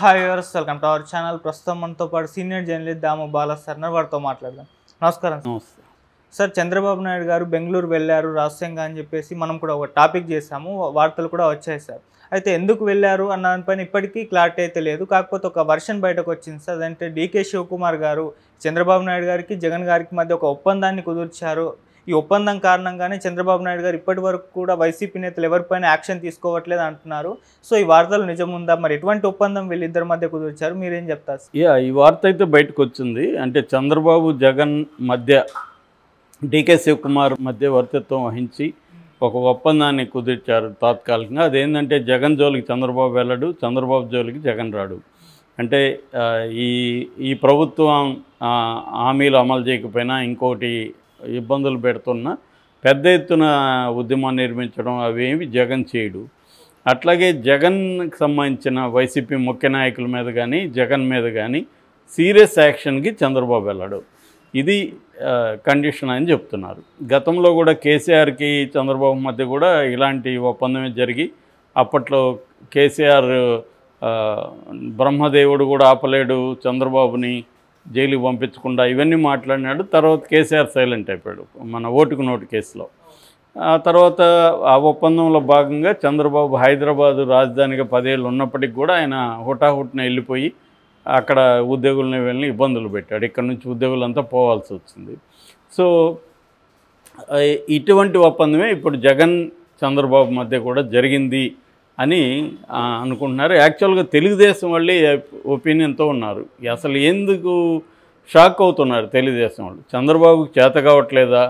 Hi viewers, welcome to our channel. ప్రస్తుతం మనతో పాటు సీనియర్ జర్నలిస్ట్ దాము బాలా సార్ వారితో మాట్లాడదాం. నమస్కారం సార్. చంద్రబాబు నాయుడు గారు బెంగళూరు వెళ్ళారు రహస్యంగా అని చెప్పేసి మనం కూడా ఒక టాపిక్ చేసాము, వార్తలు కూడా వచ్చాయి సార్. అయితే ఎందుకు వెళ్ళారు అన్న దానిపైన ఇప్పటికీ క్లారిటీ అయితే లేదు. కాకపోతే ఒక వర్షన్ బయటకు వచ్చింది సార్. అదంటే డీకే శివకుమార్ గారు చంద్రబాబు నాయుడు గారికి జగన్ గారికి మధ్య ఒక ఒప్పందాన్ని కుదుర్చారు. ఈ ఒప్పందం కారణంగానే చంద్రబాబు నాయుడు గారు ఇప్పటి వరకు కూడా వైసీపీ నేతలు ఎవరిపైన యాక్షన్ తీసుకోవట్లేదు అంటున్నారు. సో ఈ వార్తలు నిజముందా? మరి ఎటువంటి ఒప్పందం వీళ్ళిద్దరి మధ్య కుదిర్చారు, మీరేం చెప్తారు? ఈ వార్త అయితే బయటకు వచ్చింది. అంటే చంద్రబాబు జగన్ మధ్య డీకే శివకుమార్ మధ్య వర్తిత్వం వహించి ఒక ఒప్పందాన్ని కుదిర్చారు తాత్కాలికంగా. అదేంటంటే జగన్ జోలికి చంద్రబాబు వెళ్ళడు, చంద్రబాబు జోలికి జగన్ రాడు. అంటే ఈ ప్రభుత్వం హామీలు అమలు చేయకపోయినా ఇంకోటి ఇబ్బందులు పెడుతున్న పెద్ద ఎత్తున ఉద్యమాన్ని నిర్మించడం అవేమి జగన్ చేయడు. అట్లాగే జగన్కి సంబంధించిన వైసీపీ ముఖ్య నాయకుల మీద కానీ జగన్ మీద కానీ సీరియస్ యాక్షన్కి చంద్రబాబు వెళ్ళాడు. ఇది కండిషన్ అని చెప్తున్నారు. గతంలో కూడా కేసీఆర్కి చంద్రబాబు మధ్య కూడా ఇలాంటి ఒప్పందమే జరిగి అప్పట్లో కేసీఆర్ బ్రహ్మదేవుడు కూడా ఆపలేడు చంద్రబాబుని జైలుకి పంపించకుండా ఇవన్నీ మాట్లాడినాడు. తర్వాత కేసీఆర్ సైలెంట్ అయిపోయాడు మన ఓటుకు నోటు కేసులో. ఆ తర్వాత ఆ ఒప్పందంలో భాగంగా చంద్రబాబు హైదరాబాదు రాజధానిగా 10 ఏళ్ళు ఉన్నప్పటికి కూడా ఆయన హుటాహుటిన వెళ్ళిపోయి అక్కడ ఉద్యోగులని వెళ్ళి ఇబ్బందులు పెట్టాడు. ఇక్కడ నుంచి ఉద్యోగులంతా పోవాల్సి వచ్చింది. సో ఇటువంటి ఒప్పందమే ఇప్పుడు జగన్ చంద్రబాబు మధ్య కూడా జరిగింది అని అనుకుంటున్నారు. యాక్చువల్గా తెలుగుదేశం వాళ్ళే ఒపీనియన్తో ఉన్నారు. అసలు ఎందుకు షాక్ అవుతున్నారు తెలుగుదేశం వాళ్ళు? చంద్రబాబుకి చేత కావట్లేదా,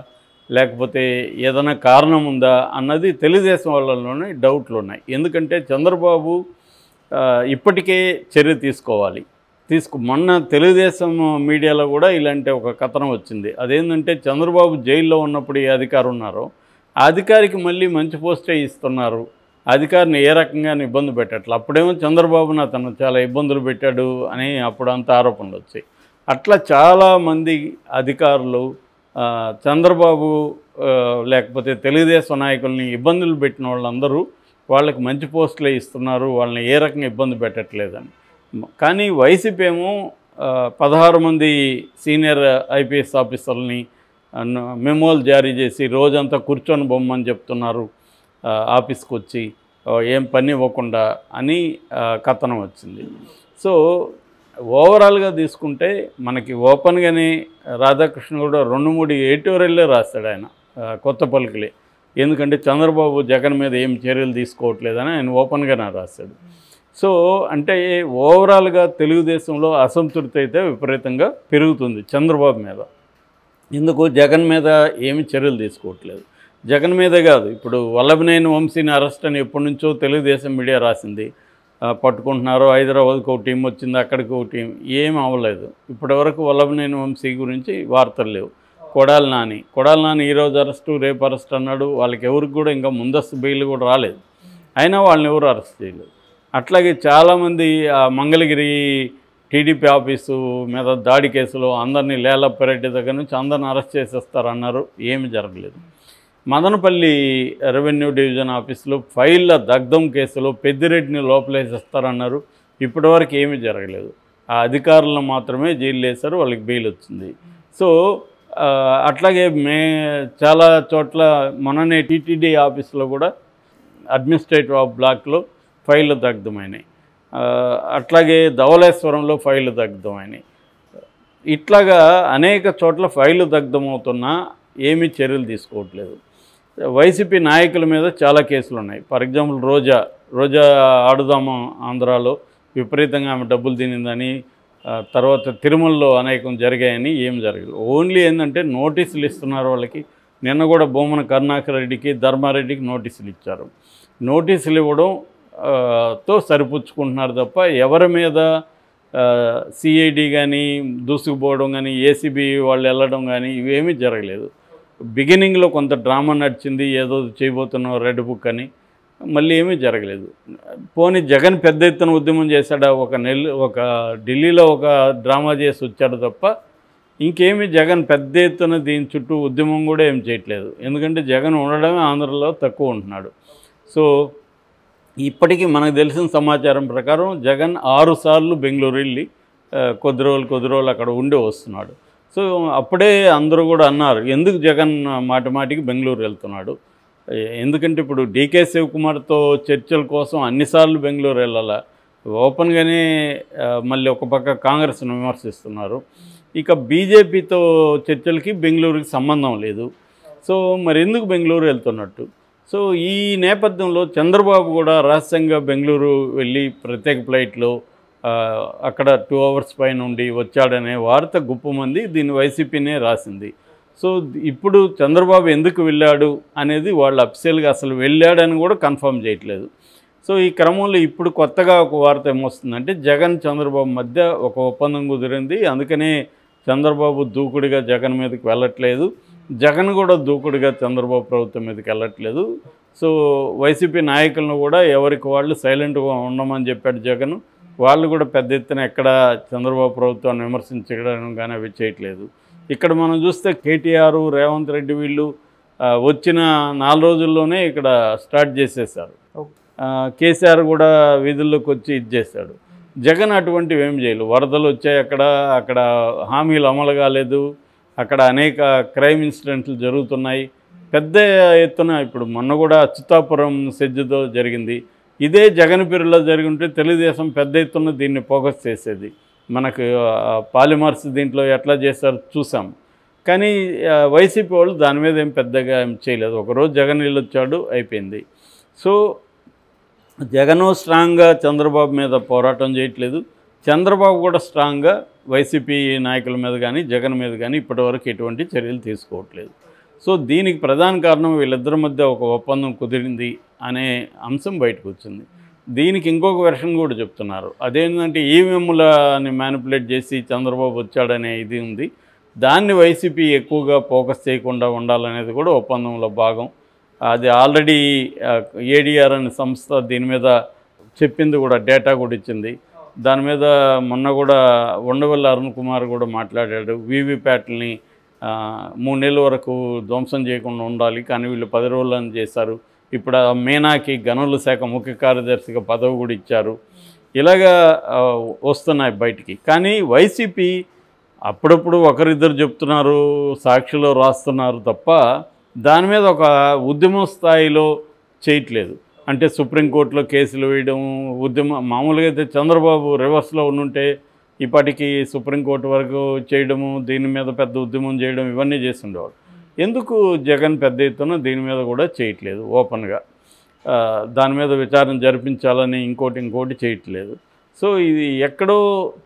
లేకపోతే ఏదైనా కారణం ఉందా అన్నది తెలుగుదేశం వాళ్ళలోనే డౌట్లు ఉన్నాయి. ఎందుకంటే చంద్రబాబు ఇప్పటికే చర్య తీసుకోవాలి. మొన్న తెలుగుదేశం మీడియాలో కూడా ఇలాంటి ఒక కథనం వచ్చింది. అదేంటంటే చంద్రబాబు జైల్లో ఉన్నప్పుడు ఏ అధికారి ఉన్నారో ఆ అధికారికి మళ్ళీ మంచి పోస్టే ఇస్తున్నారు, అధికారిని ఏ రకంగా ఇబ్బంది పెట్టట్లేదు. అప్పుడేమో చంద్రబాబును అతను చాలా ఇబ్బందులు పెట్టాడు అని అప్పుడు అంత ఆరోపణలు వచ్చాయి. అట్లా చాలామంది అధికారులు చంద్రబాబు లేకపోతే తెలుగుదేశం నాయకుల్ని ఇబ్బందులు పెట్టిన వాళ్ళందరూ వాళ్ళకి మంచి పోస్టులే ఇస్తున్నారు, వాళ్ళని ఏ రకంగా ఇబ్బంది పెట్టట్లేదని. కానీ వైసీపీ ఏమో 16 మంది సీనియర్ ఐపీఎస్ ఆఫీసర్లని మెమోలు జారీ చేసి రోజంతా కూర్చొని బొమ్మని చెప్తున్నారు ఆఫీస్కి వచ్చి, ఏం పని ఇవ్వకుండా అని కథనం వచ్చింది. సో ఓవరాల్గా తీసుకుంటే మనకి ఓపెన్గానే రాధాకృష్ణ కూడా 2-3 ఎడిటోరియల్లే రాస్తాడు ఆయన కొత్త పలుకులే. ఎందుకంటే చంద్రబాబు జగన్ మీద ఏం చర్యలు తీసుకోవట్లేదని ఆయన ఓపెన్గానే రాస్తాడు. సో అంటే ఓవరాల్గా తెలుగుదేశంలో అసంతృప్తి అయితే విపరీతంగా పెరుగుతుంది చంద్రబాబు మీద. ఎందుకు జగన్ మీద ఏమి చర్యలు తీసుకోవట్లేదు. జగన్ మీదే కాదు, ఇప్పుడు వల్లభనేని వంశీని అరెస్ట్ అని ఎప్పటి నుంచో తెలుగుదేశం మీడియా రాసింది. పట్టుకుంటున్నారు, హైదరాబాద్కి ఒక టీం వచ్చింది, అక్కడికి ఒక టీం, ఏం అవ్వలేదు. ఇప్పటివరకు వల్లభనేని వంశీ గురించి వార్తలు లేవు. కొడాలి నాని ఈరోజు అరెస్టు రేపు అరెస్ట్ అన్నాడు. వాళ్ళకి ఎవరికి కూడా ఇంకా ముందస్తు బెయిల్ కూడా రాలేదు, అయినా వాళ్ళని ఎవరు అరెస్ట్ చేయలేదు. అట్లాగే చాలామంది మంగళగిరి టీడీపీ ఆఫీసు మీద దాడి కేసులో అందరినీ లేలప్పారెడ్డి దగ్గర నుంచి అందరిని అరెస్ట్ చేసేస్తారన్నారు, ఏమి జరగలేదు. మదనపల్లి రెవెన్యూ డివిజన్ ఆఫీసులో ఫైళ్ళ దగ్ధం కేసులో పెద్దిరెడ్డిని లోపలేసేస్తారన్నారు, ఇప్పటివరకు ఏమీ జరగలేదు. ఆ అధికారులను మాత్రమే జైలు వేశారు, వాళ్ళకి బెయిల్ వచ్చింది. సో అట్లాగే చాలా చోట్ల మొన్ననే టీటీడీ ఆఫీసులో కూడా అడ్మినిస్ట్రేటివ్ బ్లాక్లో ఫైళ్ళు దగ్ధమైనాయి. అట్లాగే ధవళేశ్వరంలో ఫైళ్ళు దగ్ధమైనాయి. ఇట్లాగా అనేక చోట్ల ఫైళ్ళు దగ్ధమవుతున్నా ఏమీ చర్యలు తీసుకోవట్లేదు. వైసీపీ నాయకుల మీద చాలా కేసులు ఉన్నాయి. ఫర్ ఎగ్జాంపుల్ రోజా ఆడుదాము ఆంధ్రాలో విపరీతంగా ఆమె డబ్బులు తినిందని, తర్వాత తిరుమలలో అనేకం జరిగాయని ఏం జరగదు. ఓన్లీ ఏంటంటే నోటీసులు ఇస్తున్నారు వాళ్ళకి. నిన్న కూడా బొమ్మన కరుణాకర్ రెడ్డికి ధర్మారెడ్డికి నోటీసులు ఇచ్చారు. నోటీసులు ఇవ్వడం తో సరిపుచ్చుకుంటున్నారు తప్ప ఎవరి మీద సిఐడి కానీ దూసుకుపోవడం కానీ ఏసీబీ వాళ్ళు వెళ్ళడం కానీ ఇవేమీ జరగలేదు. బిగినింగ్లో కొంత డ్రామా నడిచింది, ఏదో చేయబోతున్నాం రెడ్ బుక్ అని, మళ్ళీ ఏమీ జరగలేదు. పోనీ జగన్ పెద్ద ఎత్తున ఉద్యమం చేశాడా, ఒక ఢిల్లీలో ఒక డ్రామా చేసి వచ్చాడు తప్ప ఇంకేమీ జగన్ పెద్ద ఎత్తున దీని చుట్టూ ఉద్యమం కూడా ఏం చేయట్లేదు. ఎందుకంటే జగన్ ఉండడమే ఆంధ్రలో తక్కువ ఉంటున్నాడు. సో ఇప్పటికీ మనకు తెలిసిన సమాచారం ప్రకారం జగన్ 6 సార్లు బెంగళూరు వెళ్ళి కొద్ది రోజులు అక్కడ ఉండి వస్తున్నాడు. సో అప్పుడే అందరూ కూడా అన్నారు, ఎందుకు జగన్ మాటికి బెంగళూరు వెళ్తున్నాడు, ఎందుకంటే ఇప్పుడు డీకే శివకుమార్తో చర్చల కోసం అన్నిసార్లు బెంగళూరు వెళ్ళాలా, ఓపెన్గానే మళ్ళీ ఒక పక్క కాంగ్రెస్ను విమర్శిస్తున్నారు, ఇక బీజేపీతో చర్చలకి బెంగళూరుకి సంబంధం లేదు. సో మరి ఎందుకు బెంగళూరు వెళ్తున్నట్టు? సో ఈ నేపథ్యంలో చంద్రబాబు కూడా రహస్యంగా బెంగళూరు వెళ్ళి ప్రత్యేక ఫ్లైట్లో అక్కడ 2 అవర్స్ పైన ఉండి వచ్చాడనే వార్త గుప్పమంది దీన్ని వైసీపీనే రాసింది. సో ఇప్పుడు చంద్రబాబు ఎందుకు వెళ్ళాడు అనేది వాళ్ళు అఫీషియల్గా అసలు వెళ్ళాడని కూడా కన్ఫర్మ్ చేయట్లేదు. సో ఈ క్రమంలో ఇప్పుడు కొత్తగా ఒక వార్త ఏమొస్తుందంటే జగన్ చంద్రబాబు మధ్య ఒక ఒప్పందం కుదిరింది, అందుకనే చంద్రబాబు దూకుడిగా జగన్ మీదకి వెళ్ళట్లేదు, జగన్ కూడా దూకుడిగా చంద్రబాబు ప్రభుత్వం మీదకి వెళ్ళట్లేదు. సో వైసీపీ నాయకులను కూడా ఎవరికి వాళ్ళు సైలెంట్గా ఉండమని చెప్పాడు జగన్. వాళ్ళు కూడా పెద్ద ఎత్తున ఎక్కడ చంద్రబాబు ప్రభుత్వాన్ని విమర్శించడం కానీ అవి చేయట్లేదు. ఇక్కడ మనం చూస్తే కేటీఆర్, రేవంత్ రెడ్డి వీళ్ళు వచ్చిన 4 రోజుల్లోనే ఇక్కడ స్టార్ట్ చేసేసారు. కేసీఆర్ కూడా వీధుల్లోకి వచ్చి ఇది చేశాడు. జగన్ అటువంటివి ఏం చేయలేదు. వరదలు వచ్చాయి, అక్కడ హామీలు అమలు కాలేదు, అక్కడ అనేక క్రైమ్ ఇన్సిడెంట్లు జరుగుతున్నాయి పెద్ద ఎత్తున. ఇప్పుడు మొన్న కూడా అచ్యుతాపురం సెజ్జుతో జరిగింది. ఇదే జగన్ పీరియడ్లో జరిగి ఉంటే తెలుగుదేశం పెద్ద ఎత్తున దీన్ని ఫోకస్ చేసేది. మనకు పాలిమర్స్ దీంట్లో ఎట్లా చేశారు చూసాం. కానీ వైసీపీ వాళ్ళు దాని మీద ఏం పెద్దగా ఏం చేయలేదు. ఒకరోజు జగన్ వెళ్ళొచ్చాడు, అయిపోయింది. సో జగన్ స్ట్రాంగ్గా చంద్రబాబు మీద పోరాటం చేయట్లేదు, చంద్రబాబు కూడా స్ట్రాంగ్గా వైసీపీ నాయకుల మీద కానీ జగన్ మీద కానీ ఇప్పటివరకు ఎటువంటి చర్యలు తీసుకోవట్లేదు. సో దీనికి ప్రధాన కారణం వీళ్ళిద్దరి మధ్య ఒక ఒప్పందం కుదిరింది అనే అంశం బయటకు వచ్చింది. దీనికి ఇంకొక వెర్షన్ కూడా చెప్తున్నారు, అదేంటంటే ఈవీఎంలని మ్యానిపులేట్ చేసి చంద్రబాబు వచ్చాడనే ఇది ఉంది, దాన్ని వైసీపీ ఎక్కువగా ఫోకస్ చేయకుండా ఉండాలనేది కూడా ఒప్పందంలో భాగం. అది ఆల్రెడీ ఏడీఆర్ అనే సంస్థ దీని మీద చెప్పింది కూడా, డేటా కూడా ఇచ్చింది. దాని మీద మొన్న కూడా ఉండవల్లి అరుణ్ కుమార్ కూడా మాట్లాడాడు, వీవీప్యాట్లని 3 నెలల వరకు ధ్వంసం చేయకుండా ఉండాలి, కానీ వీళ్ళు 10 రోజులని చేశారు. ఇప్పుడు మీనాకి గనుల శాఖ ముఖ్య కార్యదర్శిగా పదవి కూడా ఇచ్చారు. ఇలాగా వస్తున్నాయి బయటికి. కానీ వైసీపీ అప్పుడప్పుడు ఒకరిద్దరు చెప్తున్నారు, సాక్షిలో రాస్తున్నారు తప్ప దాని మీద ఒక ఉద్యమ స్థాయిలో చేయట్లేదు. అంటే సుప్రీంకోర్టులో కేసులు వేయడం, మామూలుగా అయితే చంద్రబాబు రివర్స్లో ఉండుంటే ఇప్పటికీ సుప్రీంకోర్టు వరకు చేయడము, దీని మీద పెద్ద ఉద్యమం చేయడం ఇవన్నీ చేస్తుండేవాడు. ఎందుకు జగన్ పెద్ద ఎత్తున దీని మీద కూడా చేయట్లేదు, ఓపెన్గా దాని మీద విచారణ జరిపించాలని ఇంకోటి చేయట్లేదు. సో ఇది ఎక్కడో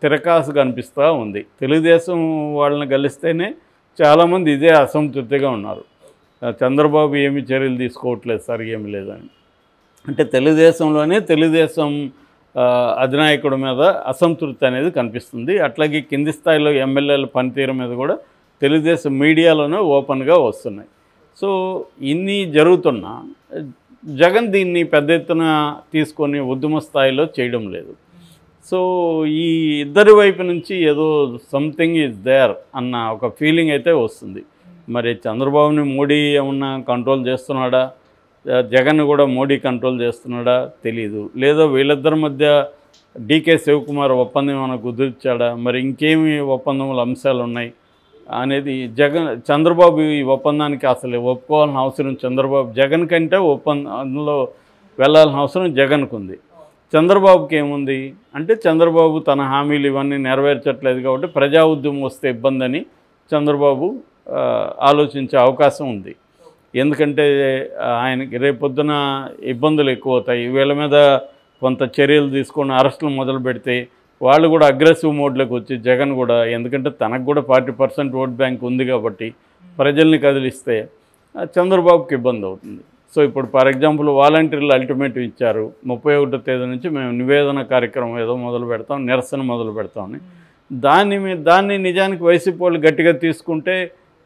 తిరకాసు కనిపిస్తూ ఉంది. తెలుగుదేశం వాళ్ళని కలిస్తేనే చాలామంది ఇదే అసంతృప్తిగా ఉన్నారు, చంద్రబాబు ఏమి చర్యలు తీసుకోవట్లేదు సార్, ఏమి లేదని. అంటే తెలుగుదేశం అధినాయకుడి మీద అసంతృప్తి అనేది కనిపిస్తుంది. అట్లాగే కింది స్థాయిలో ఎమ్మెల్యేల పనితీరు మీద కూడా తెలుగుదేశం మీడియాలోనే ఓపెన్గా వస్తున్నాయి. సో ఇన్ని జరుగుతున్నా జగన్ దీన్ని పెద్ద ఎత్తున తీసుకొని ఉద్యమ స్థాయిలో చేయడం లేదు. సో ఈ ఇద్దరి వైపు నుంచి ఏదో సంథింగ్ ఈజ్ దేర్ అన్న ఒక ఫీలింగ్ అయితే వస్తుంది. మరి చంద్రబాబుని మోడీ ఏమన్నా కంట్రోల్ చేస్తున్నాడా, జగన్ కూడా మోడీ కంట్రోల్ చేస్తున్నాడా తెలీదు. లేదా వీళ్ళిద్దరి మధ్య డీకే శివకుమార్ ఒప్పందం ఏమైనా కుదిర్చాడా, మరి ఇంకేమి ఒప్పందముల అంశాలు ఉన్నాయి అనేది చంద్రబాబు ఈ ఒప్పందానికి అసలు ఒప్పుకోవాల్సిన అవసరం జగన్ కంటే ఒప్పందంలో వెళ్ళాల్సిన అవసరం జగన్కు ఉంది. చంద్రబాబుకి ఏముంది అంటే చంద్రబాబు తన హామీలు ఇవన్నీ నెరవేర్చట్లేదు కాబట్టి ప్రజా ఉద్యమం వస్తే ఇబ్బంది అని చంద్రబాబు ఆలోచించే అవకాశం ఉంది. ఎందుకంటే ఆయనకి రేపొద్దున ఇబ్బందులు ఎక్కువ అవుతాయి, వీళ్ళ మీద కొంత చర్యలు తీసుకొని అరెస్టులు మొదలు పెడితే వాళ్ళు కూడా అగ్రెసివ్ మోడ్లోకి వచ్చి జగన్ కూడా, ఎందుకంటే తనకు కూడా 40% ఓట్ బ్యాంక్ ఉంది కాబట్టి ప్రజల్ని కదిలిస్తే చంద్రబాబుకి ఇబ్బంది అవుతుంది. సో ఇప్పుడు ఫర్ ఎగ్జాంపుల్ వాలంటీర్లు అల్టిమేటివ్ ఇచ్చారు, 31వ తేదీ నుంచి మేము నివేదన కార్యక్రమం ఏదో మొదలు పెడతాం, నిరసన మొదలు పెడతామని. దాన్ని నిజానికి వైసీపీ వాళ్ళు గట్టిగా తీసుకుంటే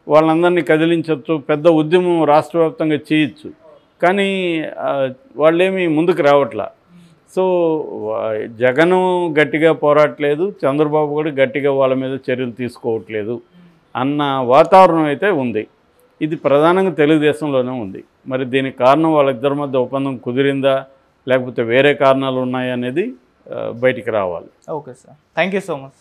వాళ్ళందరినీ కదిలించవచ్చు, పెద్ద ఉద్యమం రాష్ట్ర వ్యాప్తంగా చేయొచ్చు. కానీ వాళ్ళేమీ ముందుకు రావట్లా. సో జగను గట్టిగా పోరాటలేదు, చంద్రబాబు కూడా గట్టిగా వాళ్ళ మీద చర్యలు తీసుకోవట్లేదు అన్న వాతావరణం అయితే ఉంది. ఇది ప్రధానంగా తెలుగుదేశంలోనే ఉంది. మరి దీనికి కారణం వాళ్ళిద్దరి మధ్య ఒప్పందం కుదిరిందా లేకపోతే వేరే కారణాలు ఉన్నాయనేది బయటికి రావాలి. Okay sir, thank you so much.